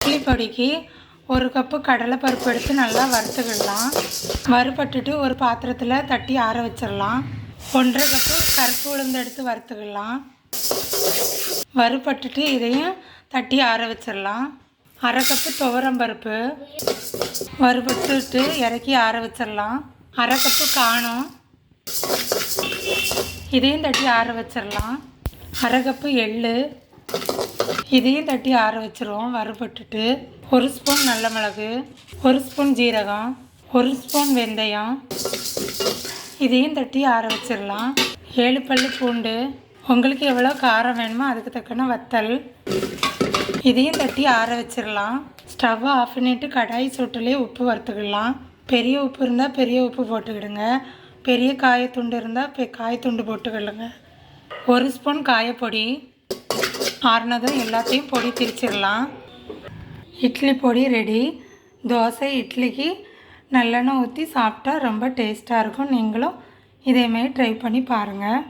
Idli பொடிக்கு 1 cup கடலைப்பருப்பு எடுத்து நல்லா வறுத்துக்கிடலாம். வறுபட்டுட்டு ஒரு பாத்திரத்தில் தட்டி ஆற வச்சிடலாம். 1½ கப்பு கருப்பு உளுந்து எடுத்து வறுத்துக்கிடலாம். வறுபட்டுட்டு இதையும் தட்டி ஆற வச்சிடலாம். 1/2 கப்பு துவரம்பருப்பு வறுபட்டுட்டு இறக்கி ஆற வச்சிடலாம். 1/2 கப்பு காணம் இதையும் தட்டி ஆற வச்சிடலாம். 1/2 கப்பு எள்ளு இதையும் தட்டி ஆற வச்சிருவோம். வறுபட்டுட்டு 1 ஸ்பூன் நல்ல மிளகு, 1 ஸ்பூன் ஜீரகம், 1 ஸ்பூன் வெந்தயம் இதையும் தட்டி ஆற வச்சிடலாம். 7 பல்லு பூண்டு, உங்களுக்கு எவ்வளோ காரம் வேணுமோ அதுக்கு தக்கன வத்தல் இதையும் தட்டி ஆற வச்சிடலாம். ஸ்டவ்வை ஆஃப் பண்ணிவிட்டு கடாய் சூட்டிலே உப்பு வறுத்துக்கிடலாம். பெரிய உப்பு இருந்தால் பெரிய உப்பு போட்டுக்கிடுங்க. பெரிய காயத்துண்டு இருந்தால் காயத்துண்டு போட்டுக்கிடுங்க. 1 ஸ்பூன் காயப்பொடி. ஆறுனதும் எல்லாத்தையும் பொடி திரிச்சிடலாம். இட்லி பொடி ரெடி. தோசை இட்லிக்கு நல்லெண்ணெய் ஊற்றி சாப்பிட்டா ரொம்ப டேஸ்ட்டாக இருக்கும். நீங்களும் இதேமாதிரி ட்ரை பண்ணி பாருங்கள்.